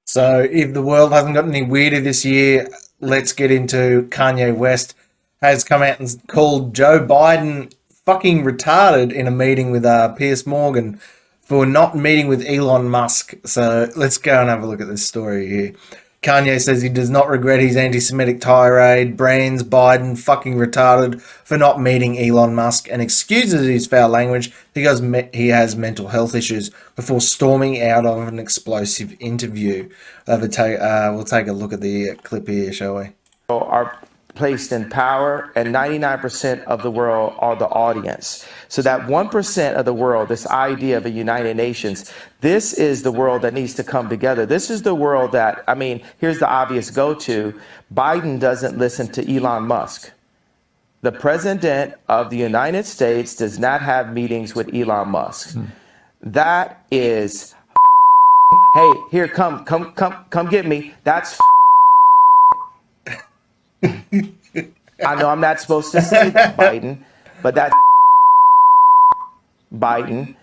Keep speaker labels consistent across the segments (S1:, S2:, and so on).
S1: So if the world hasn't got any weirder this year, let's get into Kanye West has come out and called Joe Biden fucking retarded in a meeting with Piers Morgan for not meeting with Elon Musk. So let's go and have a look at this story here. Kanye says he does not regret his anti-Semitic tirade, brands Biden fucking retarded for not meeting Elon Musk, and excuses his foul language because he has mental health issues before storming out of an explosive interview. We'll take a look at the clip here, shall we?
S2: Are placed in power, and 99% of the world are the audience. So that 1% of the world, this idea of a United Nations, this is the world that needs to come together. This is the world that, I mean, here's the obvious go-to. Biden doesn't listen to Elon Musk. The president of the United States does not have meetings with Elon Musk. That is, hey, here, come get me. That's I know I'm not supposed to say that, Biden, but that's Biden,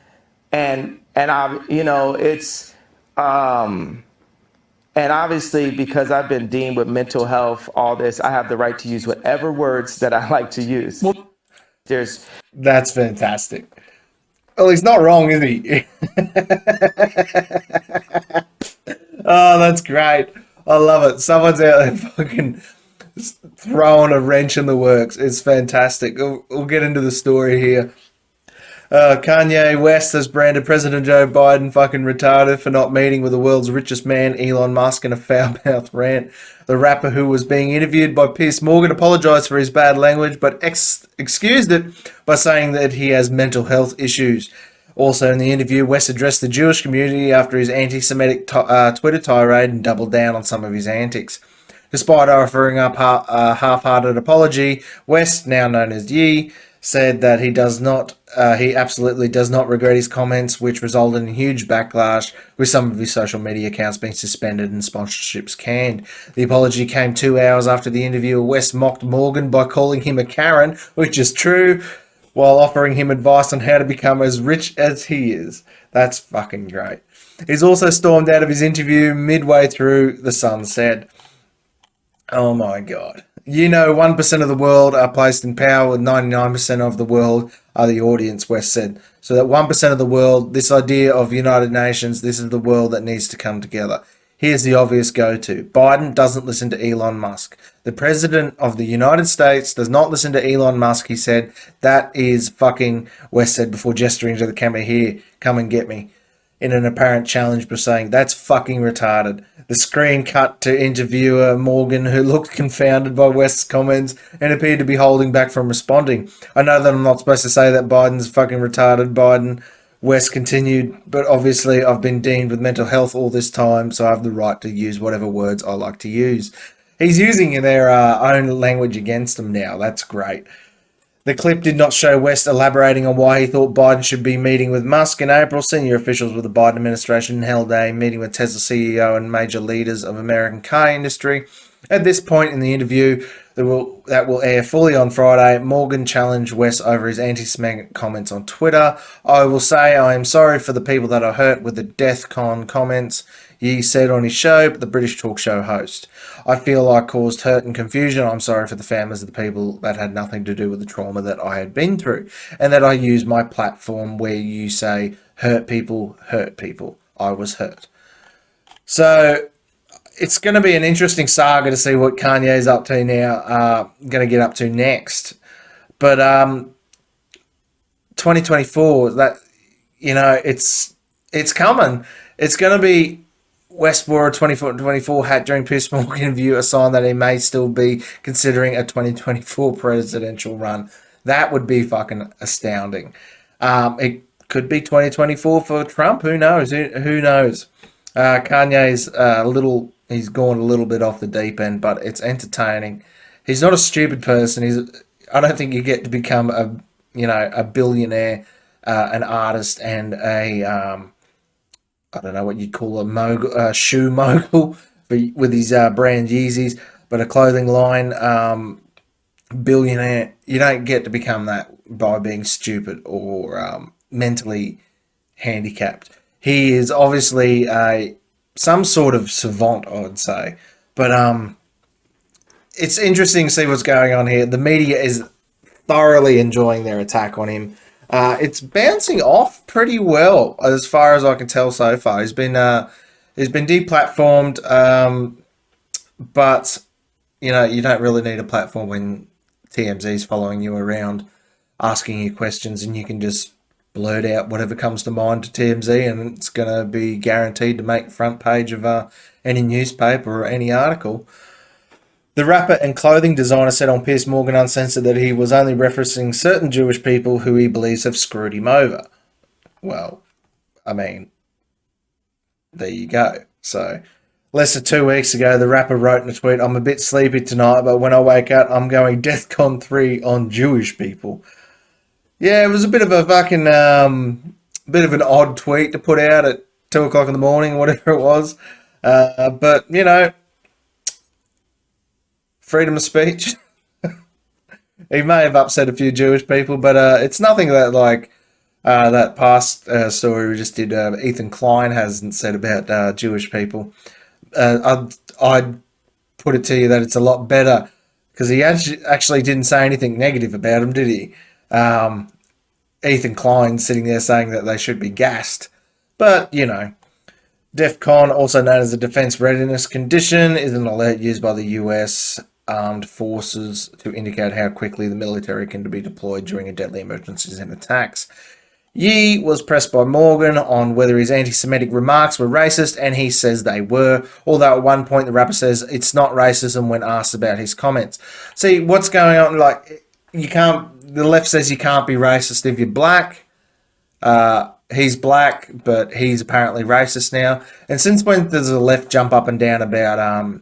S2: and I, you know, it's and obviously because I've been dealing with mental health, all this, I have the right to use whatever words that I like to use.
S1: That's fantastic. Well, he's not wrong, is he? Oh, that's great. I love it. Someone's out there fucking throwing a wrench in the works. It's fantastic. We'll get into the story here. Kanye West has branded President Joe Biden fucking retarded for not meeting with the world's richest man, Elon Musk, in a foul-mouthed rant. The rapper, who was being interviewed by Piers Morgan, apologized for his bad language, but excused it by saying that he has mental health issues. Also in the interview, West addressed the Jewish community after his anti-Semitic Twitter tirade and doubled down on some of his antics. Despite offering up a half-hearted apology, West, now known as Ye, said that he absolutely does not regret his comments, which resulted in a huge backlash, with some of his social media accounts being suspended and sponsorships canned. The apology came 2 hours after the interview. West mocked Morgan by calling him a Karen, which is true, while offering him advice on how to become as rich as he is. That's fucking great. He's also stormed out of his interview midway through, The Sun said. Oh my God. 1% of the world are placed in power, with 99% of the world are the audience, West said. So that 1% of the world, this idea of United Nations, this is the world that needs to come together. Here's the obvious go-to. Biden doesn't listen to Elon Musk. The president of the United States does not listen to Elon Musk, he said. That is fucking, West said before gesturing to the camera, here, come and get me, in an apparent challenge for saying, that's fucking retarded. The screen cut to interviewer Morgan, who looked confounded by West's comments and appeared to be holding back from responding. I know that I'm not supposed to say that Biden's fucking retarded, Biden, West continued, but obviously I've been dealing with mental health all this time, so I have the right to use whatever words I like to use. He's using their own language against them now. That's great. The clip did not show West elaborating on why he thought Biden should be meeting with Musk. In April, senior officials with the Biden administration held a meeting with Tesla CEO and major leaders of American car industry. At this point in the interview, that will air fully on Friday, Morgan challenged West over his anti-Semitic comments on Twitter. I will say I am sorry for the people that are hurt with the death con comments, he said on his show, the British talk show host. I feel I caused hurt and confusion. I'm sorry for the families of the people that had nothing to do with the trauma that I had been through, and that I used my platform where you say hurt people. I was hurt. So it's going to be an interesting saga to see what Kanye's up to now, going to get up to next. But 2024, that, it's coming. It's going to be West wore a 2024 hat during Piers Morgan interview, a sign that he may still be considering a 2024 presidential run. That would be fucking astounding. It could be 2024 for Trump. Who knows? Who knows? Kanye's he's gone a little bit off the deep end, but it's entertaining. He's not a stupid person. I don't think you get to become a billionaire, an artist, and I don't know what you'd call a mogul, shoe mogul with his brand Yeezys, but a clothing line billionaire. You don't get to become that by being stupid or mentally handicapped. He is obviously some sort of savant, I would say. But it's interesting to see what's going on here. The media is thoroughly enjoying their attack on him. It's bouncing off pretty well, as far as I can tell so far. He's been deplatformed, but you know you don't really need a platform when TMZ's following you around, asking you questions, and you can just blurt out whatever comes to mind to TMZ, and it's going to be guaranteed to make front page of any newspaper or any article. The rapper and clothing designer said on Piers Morgan Uncensored that he was only referencing certain Jewish people who he believes have screwed him over. Well, I mean, there you go. So, less than 2 weeks ago, the rapper wrote in a tweet, "I'm a bit sleepy tonight, but when I wake up, I'm going DEFCON 3 on Jewish people." Yeah, it was a bit of a fucking, bit of an odd tweet to put out at 2 o'clock in the morning, whatever it was. But, you know, freedom of speech. He may have upset a few Jewish people, but it's nothing that like that past story we just did. Ethan Klein hasn't said about Jewish people. I'd put it to you that it's a lot better because he actually didn't say anything negative about him, did he? Ethan Klein sitting there saying that they should be gassed, but you know. DEFCON, also known as the Defense Readiness Condition, is an alert used by the US Armed Forces to indicate how quickly the military can be deployed during a deadly emergencies and attacks. Yee was pressed by Morgan on whether his anti-Semitic remarks were racist, and he says they were, although at one point the rapper says it's not racism when asked about his comments. See, what's going on, like, the left says you can't be racist if you're black. He's black, but he's apparently racist now. And since when does the left jump up and down about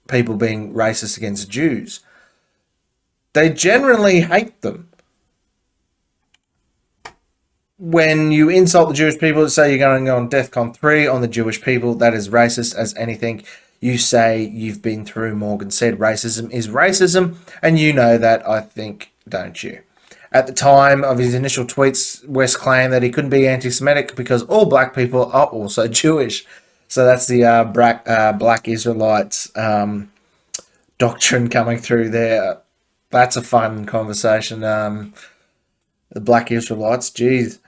S1: people being racist against Jews? They generally hate them. When you insult the Jewish people, say you're going to go on DEFCON 3 on the Jewish people, that is racist as anything. You say you've been through, Morgan said, racism is racism, and you know that, I think, don't you? At the time of his initial tweets, West claimed that he couldn't be anti-Semitic because all black people are also Jewish. So that's the black Israelites doctrine coming through there. That's a fun conversation. The black Israelites, geez.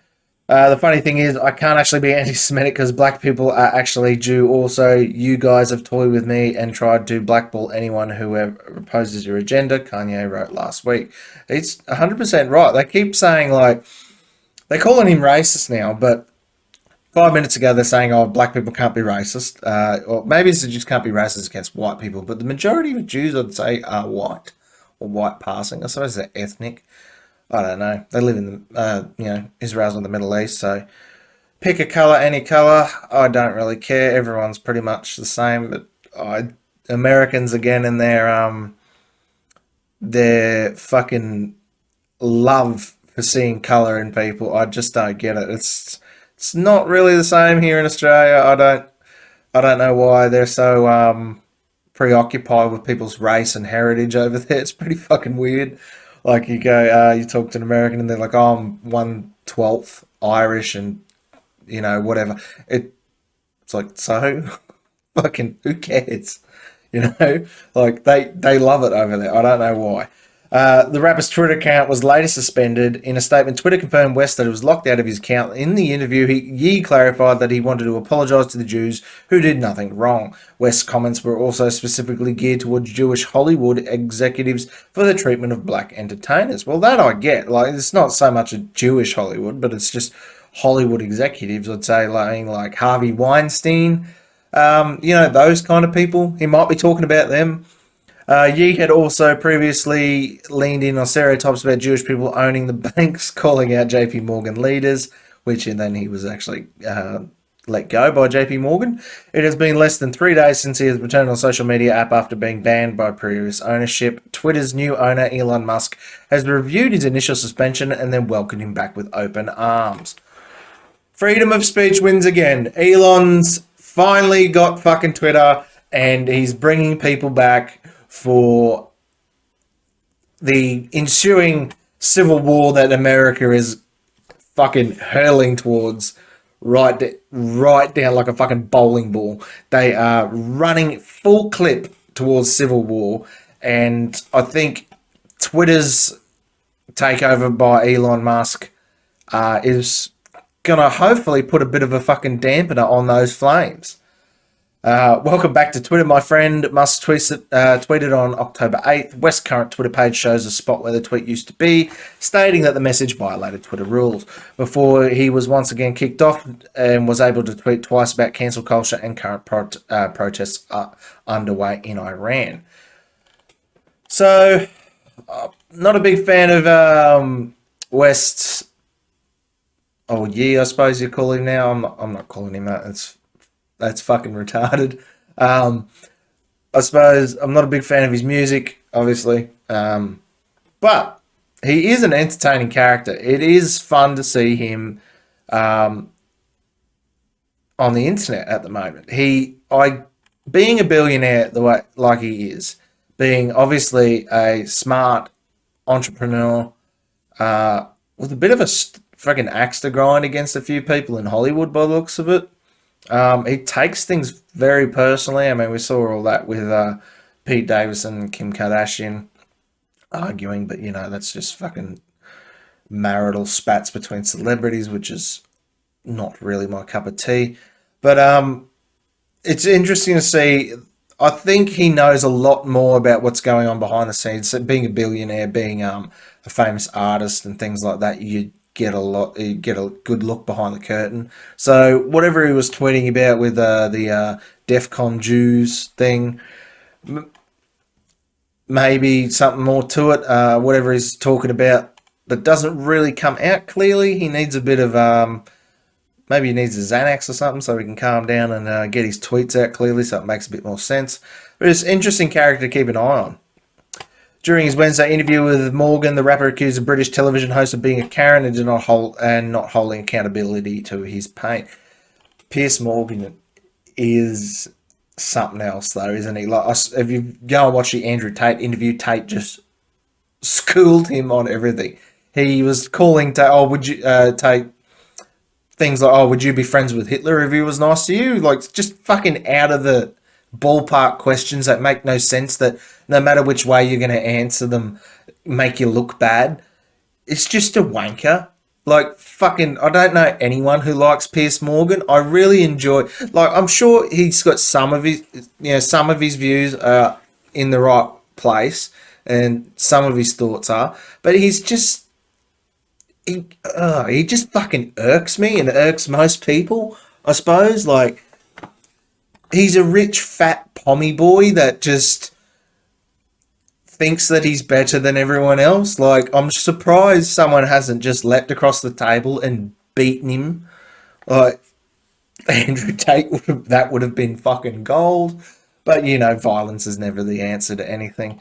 S1: The funny thing is, I can't actually be anti-Semitic because black people are actually Jew also. You guys have toyed with me and tried to blackball anyone who opposes your agenda, Kanye wrote last week. He's 100% right. They keep saying, like, they're calling him racist now, but 5 minutes ago they're saying, oh, black people can't be racist. Or maybe they just can't be racist against white people, but the majority of Jews, I'd say, are white or white passing. I suppose they're ethnic. I don't know. They live in the, Israel's in the Middle East, so pick a color, any color. I don't really care. Everyone's pretty much the same. But Americans again in their fucking love for seeing color in people. I just don't get it. It's not really the same here in Australia. I don't know why they're so preoccupied with people's race and heritage over there. It's pretty fucking weird. Like you go, you talk to an American and they're like, "Oh, I'm 1/12 Irish," and whatever. It's like, so fucking who cares? Like they love it over there. I don't know why. The rapper's Twitter account was later suspended. In a statement, Twitter confirmed West that it was locked out of his account. In the interview, Yee clarified that he wanted to apologise to the Jews who did nothing wrong. West's comments were also specifically geared towards Jewish Hollywood executives for the treatment of black entertainers. Well, that I get. Like, it's not so much a Jewish Hollywood, but it's just Hollywood executives. I'd say like Harvey Weinstein, those kind of people. He might be talking about them. Yee had also previously leaned in on stereotypes about Jewish people owning the banks, calling out JP Morgan leaders, and then he was actually let go by JP Morgan. It has been less than 3 days since he has returned on social media app after being banned by previous ownership. Twitter's new owner, Elon Musk, has reviewed his initial suspension and then welcomed him back with open arms. Freedom of speech wins again. Elon's finally got fucking Twitter and he's bringing people back for the ensuing civil war that America is fucking hurling towards right down like a fucking bowling ball. They are running full clip towards civil war, and I think Twitter's takeover by Elon Musk is gonna hopefully put a bit of a fucking dampener on those flames. Welcome back to Twitter, my friend. Musk tweeted on October 8th. West's current Twitter page shows a spot where the tweet used to be, stating that the message violated Twitter rules. Before he was once again kicked off and was able to tweet twice about cancel culture and current protests underway in Iran. So, not a big fan of West's. Oh, yeah, I suppose you call him now. I'm not calling him that. That's fucking retarded. I suppose I'm not a big fan of his music, obviously. But he is an entertaining character. It is fun to see him on the internet at the moment. Being a billionaire the way like he is, being obviously a smart entrepreneur, with a bit of a fucking axe to grind against a few people in Hollywood by the looks of it. He takes things very personally. I mean, we saw all that with Pete Davidson and Kim Kardashian arguing, but that's just fucking marital spats between celebrities, which is not really my cup of tea. But it's interesting to see. I think he knows a lot more about what's going on behind the scenes. So being a billionaire, being a famous artist, and things like that, you get a good look behind the curtain. So whatever he was tweeting about with the DEFCON Jews thing, maybe something more to it. Whatever he's talking about that doesn't really come out clearly. He needs a bit of maybe he needs a Xanax or something so he can calm down and get his tweets out clearly so it makes a bit more sense. But it's an interesting character to keep an eye on. During his Wednesday interview with Morgan, the rapper accused the British television host of being a Karen and not holding accountability to his pain. Piers Morgan is something else, though, isn't he? Like, if you go and watch the Andrew Tate interview, Tate just schooled him on everything. He was calling Tate, Tate, things like, would you be friends with Hitler if he was nice to you? Like, just fucking out of the ballpark questions that make no sense, that no matter which way you're going to answer them make you look bad. It's just a wanker. Like, fucking, I don't know anyone who likes Piers Morgan. I really enjoy, like, I'm sure he's got some of his views are in the right place and some of his thoughts are, but he just fucking irks me and irks most people, I suppose. Like, he's a rich, fat pommy boy that just thinks that he's better than everyone else. Like, I'm surprised someone hasn't just leapt across the table and beaten him. Like, Andrew Tate, that would have been fucking gold. But, violence is never the answer to anything.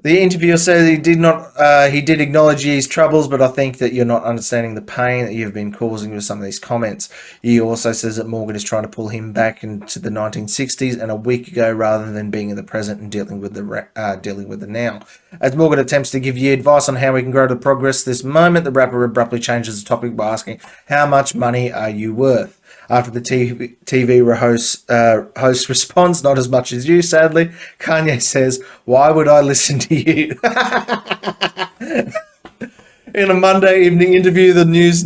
S1: The interviewer said he did acknowledge his troubles, but I think that you're not understanding the pain that you've been causing with some of these comments. He also says that Morgan is trying to pull him back into the 1960s and a week ago rather than being in the present and dealing with the now. As Morgan attempts to give you advice on how we can grow to progress this moment, the rapper abruptly changes the topic by asking, how much money are you worth? After the TV host responds, not as much as you, sadly, Kanye says, why would I listen to you? In a Monday evening interview, the News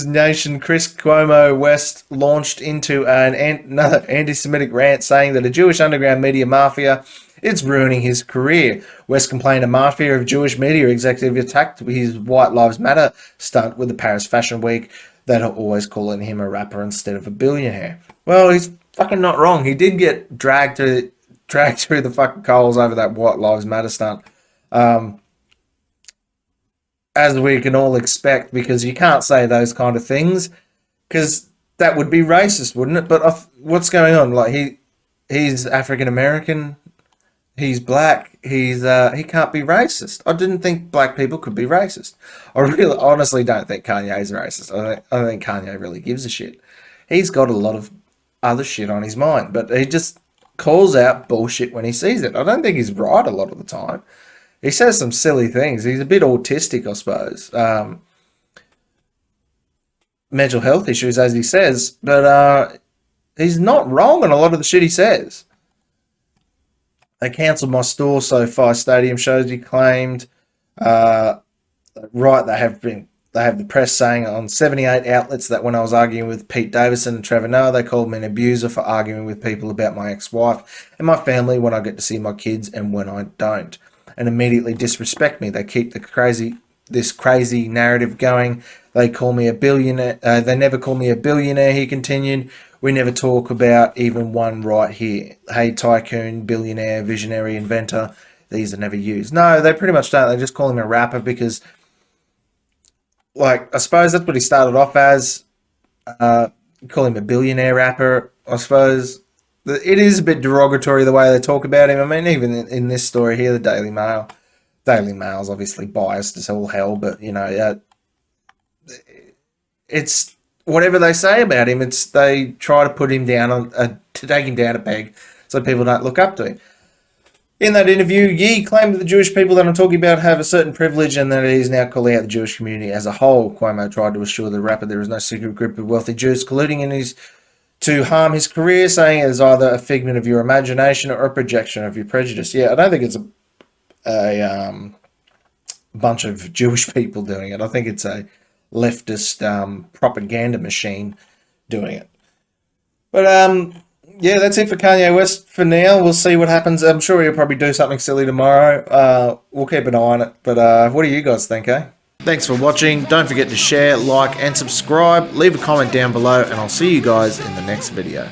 S1: Nation Chris Cuomo West launched into another anti-Semitic rant saying that a Jewish underground media mafia is ruining his career. West complained a mafia of Jewish media executives attacked his White Lives Matter stunt with the Paris Fashion Week that are always calling him a rapper instead of a billionaire. Well, he's fucking not wrong. He did get dragged through the fucking coals over that White Lives Matter stunt. As we can all expect, because you can't say those kind of things, because that would be racist, wouldn't it? But what's going on? Like, he's African American, he's black, he can't be racist. I didn't think black people could be racist. I really, honestly don't think Kanye's racist. I don't think Kanye really gives a shit. He's got a lot of other shit on his mind, but he just calls out bullshit when he sees it. I don't think he's right a lot of the time. He says some silly things. He's a bit autistic, I suppose. mental health issues, as he says, but he's not wrong on a lot of the shit he says. They cancelled my store, so 5 stadium shows, he claimed. Right, they have the press saying on 78 outlets that when I was arguing with Pete Davidson and Trevor Noah, they called me an abuser for arguing with people about my ex-wife and my family when I get to see my kids and when I don't, and immediately disrespect me. They keep this crazy narrative going. They call me a billionaire. They never call me a billionaire, he continued. We never talk about even one right here. Hey, tycoon, billionaire, visionary, inventor. These are never used. No, they pretty much don't. They just call him a rapper because, like, I suppose that's what he started off as. Call him a billionaire rapper, I suppose. It is a bit derogatory the way they talk about him. I mean, even in this story here, the Daily Mail. Daily Mail's obviously biased as all hell, but, you know, it's whatever they say about him. They try to put him down, to take him down a peg so people don't look up to him. In that interview, Yee claimed that the Jewish people that I'm talking about have a certain privilege and that he's now calling out the Jewish community as a whole. Cuomo tried to assure the rapper there is no secret group of wealthy Jews colluding to harm his career, saying it is either a figment of your imagination or a projection of your prejudice. Yeah, I don't think it's a bunch of Jewish people doing it. I think it's a leftist propaganda machine doing it. But yeah, that's it for Kanye West for now. We'll see what happens. I'm sure he'll probably do something silly tomorrow. We'll keep an eye on it. But what do you guys think, eh? Thanks for watching. Don't forget to share, like, and subscribe. Leave a comment down below, and I'll see you guys in the next video.